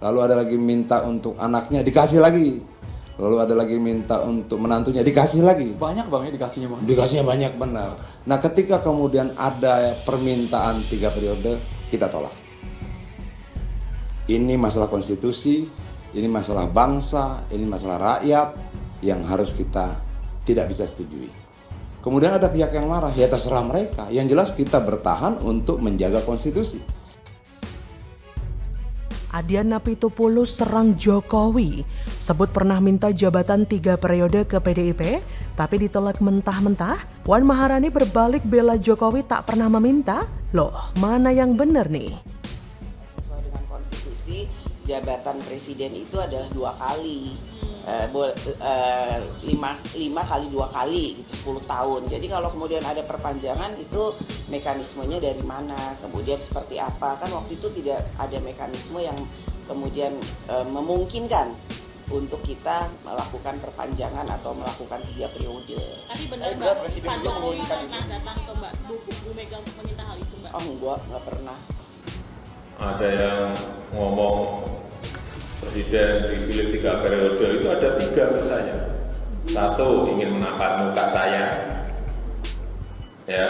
Lalu ada lagi minta untuk anaknya, dikasih lagi. Lalu ada lagi minta untuk menantunya, dikasih lagi. Banyak Bang ya dikasihnya Bang? Dikasihnya banyak, benar. Nah ketika kemudian ada permintaan 3 periode, kita tolak. Ini masalah konstitusi, ini masalah bangsa, ini masalah rakyat yang harus kita tidak bisa setujui. Kemudian ada pihak yang marah, ya terserah mereka. Yang jelas kita bertahan untuk menjaga konstitusi. Adian Apitupulu serang Jokowi, sebut pernah minta jabatan 3 periode ke PDIP, tapi ditolak mentah-mentah. Puan Maharani berbalik bela Jokowi tak pernah meminta. Loh, mana yang benar nih? Sesuai dengan konstitusi, jabatan presiden itu adalah 2 kali. 5 kali 2 kali gitu, 10 tahun. Jadi kalau kemudian ada perpanjangan itu mekanismenya dari mana, kemudian seperti apa, kan waktu itu tidak ada mekanisme yang kemudian memungkinkan untuk kita melakukan perpanjangan atau melakukan 3 periode. Tapi benar Mbak, Pak Jokowi pernah datang ke Mbak Bu Mega untuk meminta hal itu Mbak? Oh enggak pernah. Ada yang ngomong presiden dipilih 3 periode, itu ada 3 misalnya. 1 ingin menampar muka saya, ya.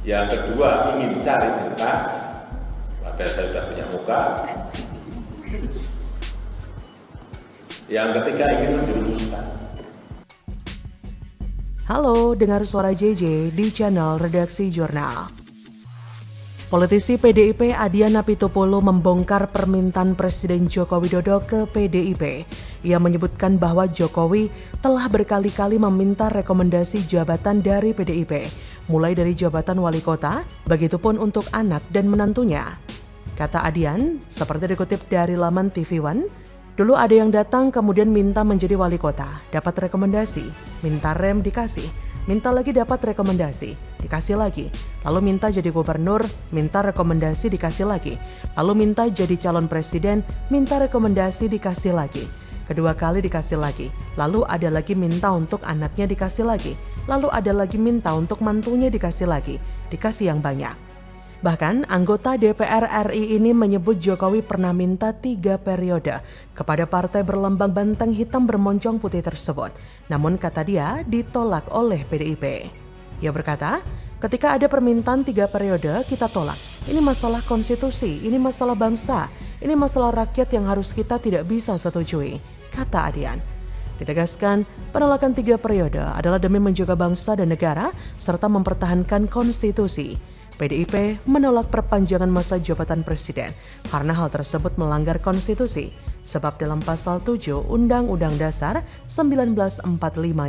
Yang kedua ingin cari muka, padahal saya sudah punya muka. Yang ketiga ingin menjerumuskan. Halo, dengar suara JJ di channel Redaksi Jurnal. Politisi PDIP Adian Apitupulu membongkar permintaan Presiden Joko Widodo ke PDIP. Ia menyebutkan bahwa Jokowi telah berkali-kali meminta rekomendasi jabatan dari PDIP, mulai dari jabatan wali kota, begitupun untuk anak dan menantunya. Kata Adian, seperti dikutip dari laman TV One, dulu ada yang datang kemudian minta menjadi wali kota, dapat rekomendasi, minta rem dikasih, minta lagi dapat rekomendasi, dikasih lagi, lalu minta jadi gubernur, minta rekomendasi dikasih lagi, lalu minta jadi calon presiden, minta rekomendasi dikasih lagi, kedua kali dikasih lagi, lalu ada lagi minta untuk anaknya dikasih lagi, lalu ada lagi minta untuk mantunya dikasih lagi, dikasih yang banyak. Bahkan anggota DPR RI ini menyebut Jokowi pernah minta 3 periode kepada partai berlambang banteng hitam bermoncong putih tersebut. Namun kata dia ditolak oleh PDIP. Ia berkata, ketika ada permintaan 3 periode kita tolak. Ini masalah konstitusi, ini masalah bangsa, ini masalah rakyat yang harus kita tidak bisa setujui, kata Adian. Ditegaskan, penolakan 3 periode adalah demi menjaga bangsa dan negara serta mempertahankan konstitusi. PDIP menolak perpanjangan masa jabatan presiden karena hal tersebut melanggar konstitusi. Sebab dalam pasal 7 Undang-Undang Dasar 1945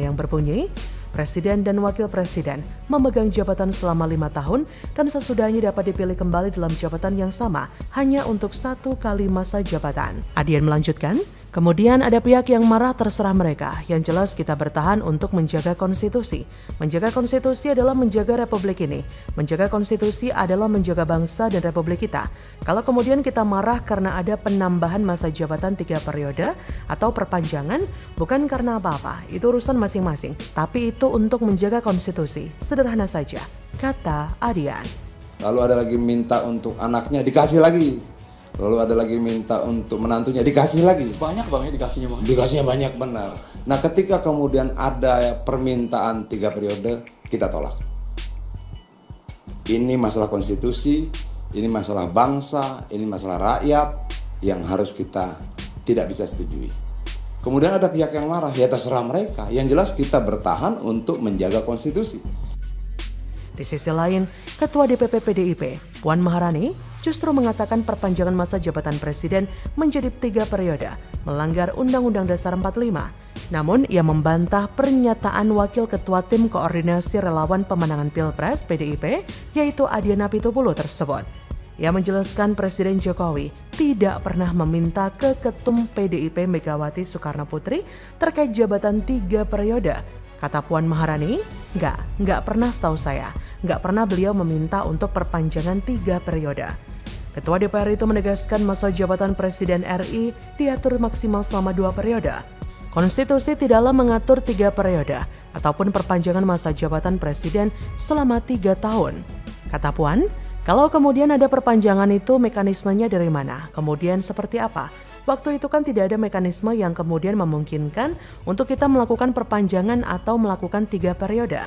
yang berbunyi, Presiden dan Wakil Presiden memegang jabatan selama 5 tahun dan sesudahnya dapat dipilih kembali dalam jabatan yang sama hanya untuk 1 kali masa jabatan. Adian melanjutkan, kemudian ada pihak yang marah, terserah mereka. Yang jelas kita bertahan untuk menjaga konstitusi. Menjaga konstitusi adalah menjaga republik ini. Menjaga konstitusi adalah menjaga bangsa dan republik kita. Kalau kemudian kita marah karena ada penambahan masa jabatan 3 periode atau perpanjangan, bukan karena apa-apa. Itu urusan masing-masing. Tapi itu untuk menjaga konstitusi. Sederhana saja, kata Adian. Lalu ada lagi minta untuk anaknya, dikasih lagi. Lalu ada lagi minta untuk menantunya, dikasih lagi. Banyak Bang ya dikasihnya Bang? Dikasihnya banyak, benar. Nah ketika kemudian ada permintaan 3 periode, kita tolak. Ini masalah konstitusi, ini masalah bangsa, ini masalah rakyat yang harus kita tidak bisa setujui. Kemudian ada pihak yang marah, ya terserah mereka. Yang jelas kita bertahan untuk menjaga konstitusi. Di sisi lain, Ketua DPP PDIP, Puan Maharani, justru mengatakan perpanjangan masa jabatan presiden menjadi 3 periode, melanggar Undang-Undang Dasar 45. Namun, ia membantah pernyataan Wakil Ketua Tim Koordinasi Relawan Pemenangan Pilpres PDIP, yaitu Adian Apitupulu tersebut. Ia menjelaskan Presiden Jokowi tidak pernah meminta ke Ketum PDIP Megawati Soekarno Putri terkait jabatan 3 periode. Kata Puan Maharani, nggak pernah setahu saya, nggak pernah beliau meminta untuk perpanjangan 3 periode. Ketua DPR itu menegaskan masa jabatan Presiden RI diatur maksimal selama 2 periode. Konstitusi tidaklah mengatur 3 periode ataupun perpanjangan masa jabatan Presiden selama 3 tahun. Kata Puan, Kalau kemudian ada perpanjangan itu mekanismenya dari mana? Kemudian seperti apa? Waktu itu kan tidak ada mekanisme yang kemudian memungkinkan untuk kita melakukan perpanjangan atau melakukan 3 periode.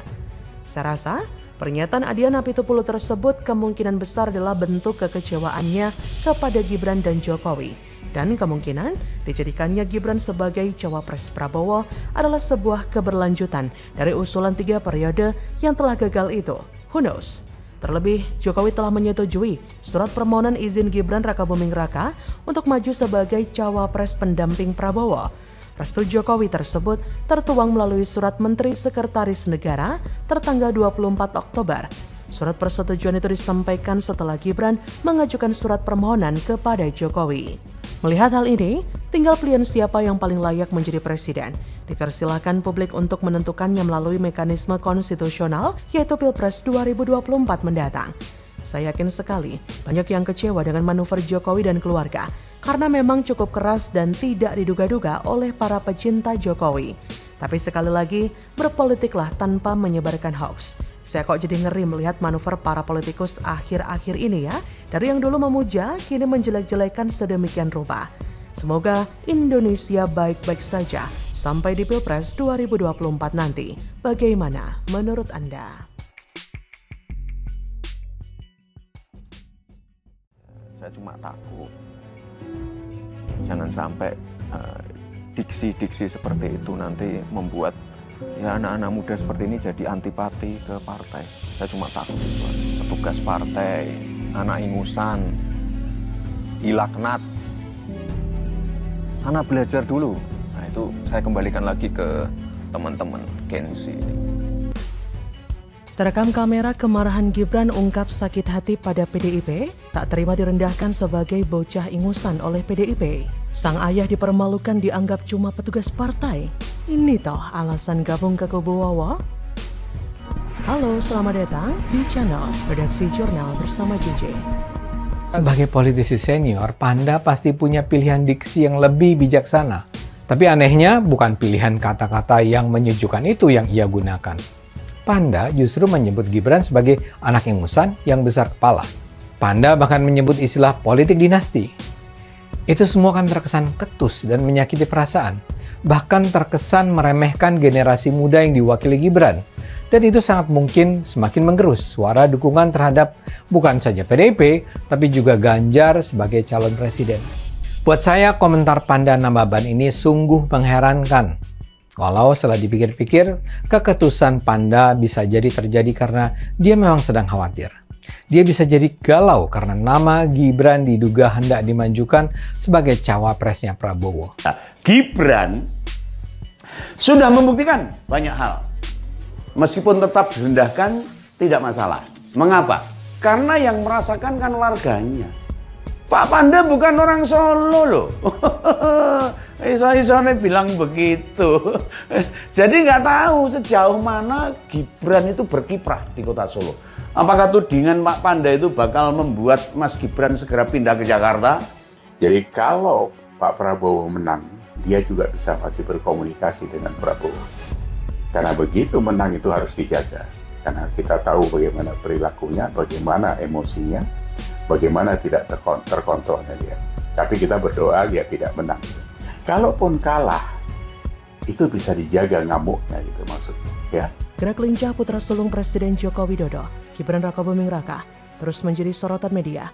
Saya rasa pernyataan Adian Apitupulu tersebut kemungkinan besar adalah bentuk kekecewaannya kepada Gibran dan Jokowi. Dan kemungkinan dijadikannya Gibran sebagai cawapres Prabowo adalah sebuah keberlanjutan dari usulan 3 periode yang telah gagal itu. Who knows? Terlebih, Jokowi telah menyetujui surat permohonan izin Gibran Rakabuming Raka untuk maju sebagai cawapres pendamping Prabowo. Restu Jokowi tersebut tertuang melalui surat Menteri Sekretaris Negara tertanggal 24 Oktober. Surat persetujuan itu disampaikan setelah Gibran mengajukan surat permohonan kepada Jokowi. Melihat hal ini, tinggal pilihan siapa yang paling layak menjadi presiden. Dipersilakan publik untuk menentukannya melalui mekanisme konstitusional, yaitu Pilpres 2024 mendatang. Saya yakin sekali banyak yang kecewa dengan manuver Jokowi dan keluarga, karena memang cukup keras dan tidak diduga-duga oleh para pecinta Jokowi. Tapi sekali lagi, berpolitiklah tanpa menyebarkan hoax. Saya kok jadi ngeri melihat manuver para politikus akhir-akhir ini ya. Dari yang dulu memuja, kini menjelek-jelekan sedemikian rupa. Semoga Indonesia baik-baik saja sampai di Pilpres 2024 nanti. Bagaimana menurut Anda? Saya cuma takut jangan sampai diksi-diksi seperti itu nanti membuat ya anak-anak muda seperti ini jadi antipati ke partai. Saya cuma takut itu. Petugas partai, anak ingusan, ilaknat, sana belajar dulu. Nah itu saya kembalikan lagi ke teman-teman Gen Z ini. Terekam kamera kemarahan Gibran ungkap sakit hati pada PDIP, tak terima direndahkan sebagai bocah ingusan oleh PDIP. Sang ayah dipermalukan dianggap cuma petugas partai. Ini toh alasan gabung ke kubu Wawa? Halo, selamat datang di channel Redaksi Jurnal bersama JJ. Sebagai politisi senior, Panda pasti punya pilihan diksi yang lebih bijaksana. Tapi anehnya bukan pilihan kata-kata yang menyejukkan itu yang ia gunakan. Panda justru menyebut Gibran sebagai anak ingusan yang besar kepala. Panda bahkan menyebut istilah politik dinasti. Itu semua kan terkesan ketus dan menyakiti perasaan. Bahkan terkesan meremehkan generasi muda yang diwakili Gibran. Dan itu sangat mungkin semakin menggerus suara dukungan terhadap bukan saja PDIP, tapi juga Ganjar sebagai calon presiden. Buat saya, komentar Panda Nambaban ini sungguh mengherankan. Walau setelah dipikir-pikir, keketusan Panda bisa jadi terjadi karena dia memang sedang khawatir. Dia bisa jadi galau karena nama Gibran diduga hendak dimajukan sebagai cawapresnya Prabowo. Gibran sudah membuktikan banyak hal. Meskipun tetap direndahkan, tidak masalah. Mengapa? Karena yang merasakan kan warganya. Pak Panda bukan orang Solo loh. Iso-isone bilang begitu. Jadi nggak tahu sejauh mana Gibran itu berkiprah di kota Solo. Apakah tudingan Pak Panda itu bakal membuat Mas Gibran segera pindah ke Jakarta? Jadi kalau Pak Prabowo menang, dia juga bisa masih berkomunikasi dengan Prabowo. Karena begitu menang itu harus dijaga. Karena kita tahu bagaimana perilakunya, bagaimana emosinya, bagaimana tidak terkontrolnya dia. Tapi kita berdoa dia tidak menang. Kalaupun kalah, itu bisa dijaga ngamuknya gitu maksudnya. Ya. Gerak lincah putra sulung Presiden Joko Widodo, Gibran Rakabuming Raka, terus menjadi sorotan media.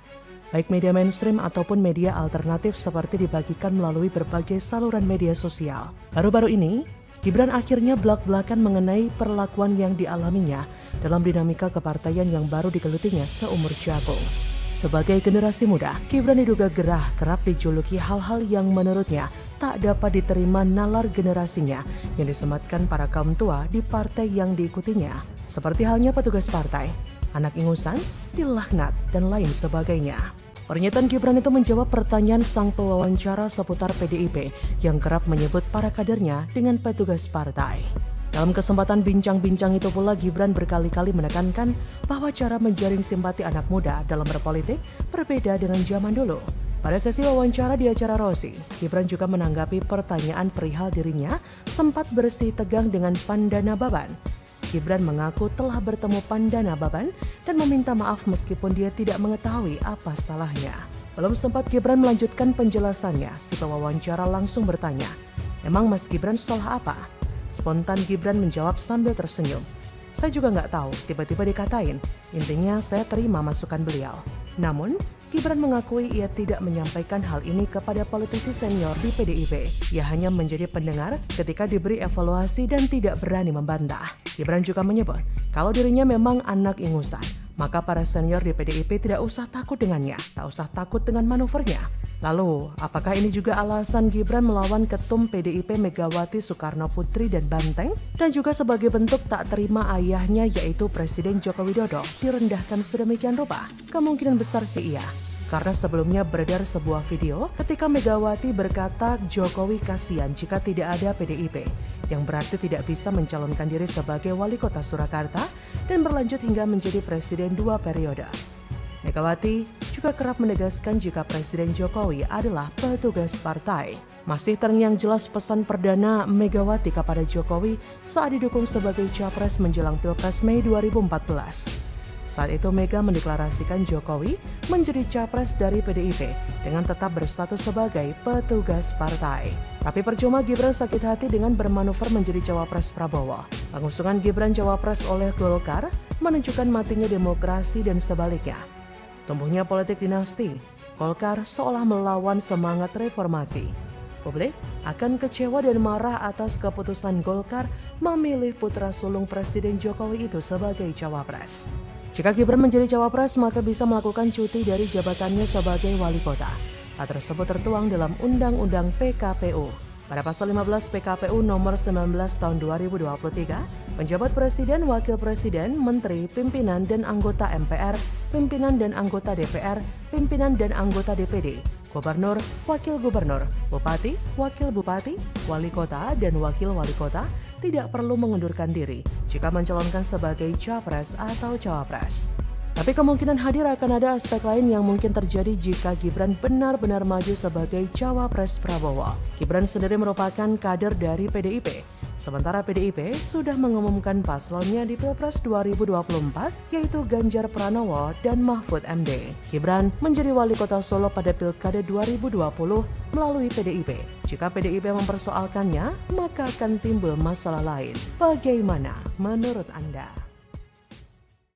Baik media mainstream ataupun media alternatif seperti dibagikan melalui berbagai saluran media sosial. Baru-baru ini, Gibran akhirnya belak-belakan mengenai perlakuan yang dialaminya dalam dinamika kepartaian yang baru digelutinya seumur jagung. Sebagai generasi muda, Gibran diduga gerah kerap dijuluki hal-hal yang menurutnya tak dapat diterima nalar generasinya yang disematkan para kaum tua di partai yang diikutinya. Seperti halnya petugas partai, anak ingusan, dilaknat, dan lain sebagainya. Pernyataan Gibran itu menjawab pertanyaan sang pewawancara seputar PDIP yang kerap menyebut para kadernya dengan petugas partai. Dalam kesempatan bincang-bincang itu pula Gibran berkali-kali menekankan bahwa cara menjaring simpati anak muda dalam berpolitik berbeda dengan zaman dulu. Pada sesi wawancara di acara Rosi, Gibran juga menanggapi pertanyaan perihal dirinya sempat bersih tegang dengan Panda Nambaban. Gibran mengaku telah bertemu Pandana Baban dan meminta maaf meskipun dia tidak mengetahui apa salahnya. Belum sempat Gibran melanjutkan penjelasannya, si pewawancara langsung bertanya, "Emang Mas Gibran salah apa?" Spontan Gibran menjawab sambil tersenyum, "Saya juga nggak tahu, tiba-tiba dikatain. Intinya saya terima masukan beliau." Namun, Gibran mengakui ia tidak menyampaikan hal ini kepada politisi senior di PDIP. Ia hanya menjadi pendengar ketika diberi evaluasi dan tidak berani membantah. Gibran juga menyebut, kalau dirinya memang anak ingusan, maka para senior di PDIP tidak usah takut dengannya, tak usah takut dengan manuvernya. Lalu, apakah ini juga alasan Gibran melawan ketum PDIP Megawati Soekarno Putri dan Banteng? Dan juga sebagai bentuk tak terima ayahnya yaitu Presiden Joko Widodo direndahkan sedemikian rupa? Kemungkinan besar sih iya. Karena sebelumnya beredar sebuah video ketika Megawati berkata Jokowi kasihan jika tidak ada PDIP, yang berarti tidak bisa mencalonkan diri sebagai wali kota Surakarta dan berlanjut hingga menjadi presiden 2 periode. Megawati juga kerap menegaskan jika Presiden Jokowi adalah petugas partai. Masih terngiang jelas pesan perdana Megawati kepada Jokowi saat didukung sebagai capres menjelang Pilpres Mei 2014. Saat itu Mega mendeklarasikan Jokowi menjadi capres dari PDIP dengan tetap berstatus sebagai petugas partai. Tapi percuma Gibran sakit hati dengan bermanuver menjadi cawapres Prabowo. Pengusungan Gibran cawapres oleh Golkar menunjukkan matinya demokrasi dan sebaliknya. Tumbuhnya politik dinasti, Golkar seolah melawan semangat reformasi. Publik akan kecewa dan marah atas keputusan Golkar memilih putra sulung Presiden Jokowi itu sebagai cawapres. Jika Gibran menjadi cawapres, maka bisa melakukan cuti dari jabatannya sebagai wali kota. Hal tersebut tertuang dalam Undang-Undang PKPU. Pada pasal 15 PKPU nomor 19 tahun 2023, penjabat presiden, wakil presiden, menteri, pimpinan dan anggota MPR, pimpinan dan anggota DPR, pimpinan dan anggota DPD, gubernur, wakil gubernur, bupati, wakil bupati, wali kota, dan wakil wali kota tidak perlu mengundurkan diri jika mencalonkan sebagai capres atau cawapres. Tapi kemungkinan hadir akan ada aspek lain yang mungkin terjadi jika Gibran benar-benar maju sebagai cawapres Prabowo. Gibran sendiri merupakan kader dari PDIP, sementara PDIP sudah mengumumkan paslonnya di Pilpres 2024 yaitu Ganjar Pranowo dan Mahfud MD. Gibran menjadi wali kota Solo pada Pilkada 2020 melalui PDIP. Jika PDIP mempersoalkannya, maka akan timbul masalah lain. Bagaimana menurut Anda?